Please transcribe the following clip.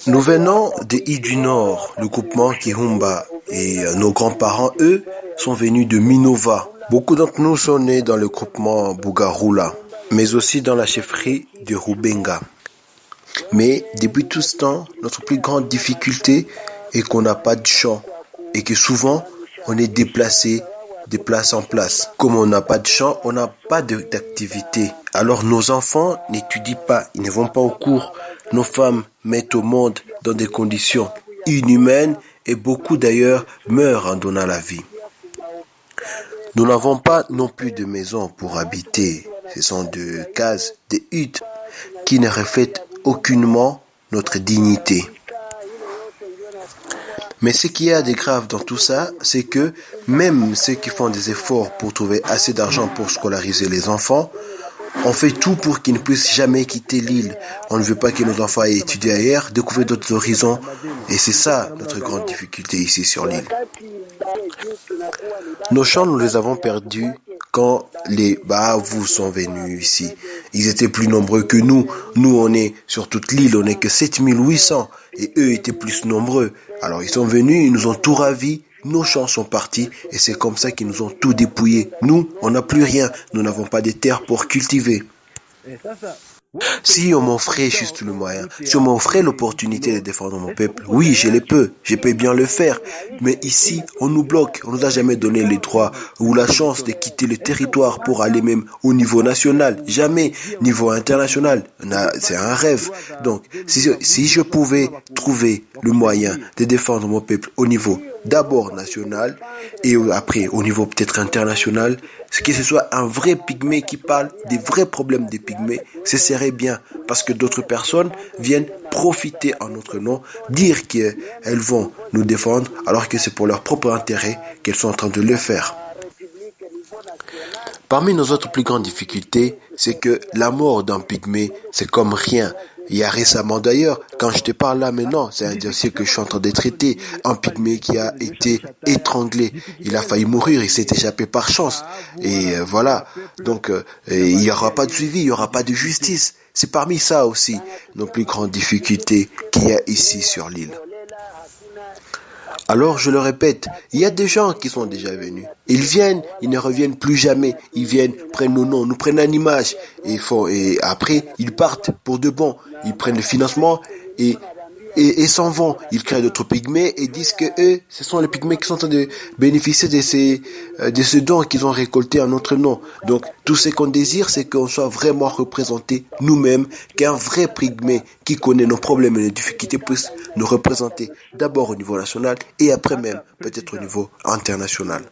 Nous venons des îles du Nord, le groupement Kihumba, et nos grands-parents, eux, sont venus de Minova. Beaucoup d'entre nous sont nés dans le groupement Bugarula, mais aussi dans la chefferie de Rubenga. Mais depuis tout ce temps, notre plus grande difficulté est qu'on n'a pas de champ et que souvent on est déplacé de place en place. Comme on n'a pas de champ, on n'a pas d'activité. Alors nos enfants n'étudient pas, ils ne vont pas au cours. Nos femmes mettent au monde dans des conditions inhumaines et beaucoup d'ailleurs meurent en donnant la vie. Nous n'avons pas non plus de maison pour habiter. Ce sont des cases, des huttes qui ne reflètent aucunement notre dignité. Mais ce qu'il y a de grave dans tout ça, c'est que même ceux qui font des efforts pour trouver assez d'argent pour scolariser les enfants, on fait tout pour qu'ils ne puissent jamais quitter l'île. On ne veut pas que nos enfants aillent étudier ailleurs, découvrir d'autres horizons. Et c'est ça notre grande difficulté ici sur l'île. Nos champs, nous les avons perdus quand les Bahavus sont venus ici. Ils étaient plus nombreux que nous. Nous, on est sur toute l'île, on n'est que 7800. Et eux étaient plus nombreux. Alors ils sont venus, ils nous ont tout ravis. Nos champs sont partis et c'est comme ça qu'ils nous ont tout dépouillé. Nous, on n'a plus rien. Nous n'avons pas de terre pour cultiver. Si on m'offrait juste le moyen, si on m'offrait l'opportunité de défendre mon peuple, oui, je peux bien le faire. Mais ici, on nous bloque, on nous a jamais donné les droits ou la chance de quitter le territoire pour aller même au niveau national. Jamais, niveau international. C'est un rêve. Donc, si je pouvais trouver le moyen de défendre mon peuple au niveau d'abord national et après au niveau peut-être international, que ce soit un vrai pygmée qui parle des vrais problèmes des pygmées, ce serait bien parce que d'autres personnes viennent profiter en notre nom, dire qu'elles vont nous défendre alors que c'est pour leur propre intérêt qu'elles sont en train de le faire. Parmi nos autres plus grandes difficultés, c'est que la mort d'un pygmée, c'est comme rien. Il y a récemment d'ailleurs, quand je te parle là maintenant, c'est un dossier que je suis en train de traiter, un pygmée qui a été étranglé. Il a failli mourir, il s'est échappé par chance. Et voilà, donc il n'y aura pas de suivi, il n'y aura pas de justice. C'est parmi ça aussi nos plus grandes difficultés qu'il y a ici sur l'île. Alors, je le répète, il y a des gens qui sont déjà venus. Ils viennent, ils ne reviennent plus jamais. Ils viennent, prennent nos noms, nous prennent en image. Et après, ils partent pour de bon. Ils prennent le financement et s'en vont. Ils créent d'autres pygmées et disent que eux, ce sont les pygmées qui sont en train de bénéficier de ce don qu'ils ont récolté en notre nom. Donc, tout ce qu'on désire, c'est qu'on soit vraiment représentés nous-mêmes, qu'un vrai pygmée qui connaît nos problèmes et nos difficultés puisse nous représenter d'abord au niveau national et après même peut-être au niveau international.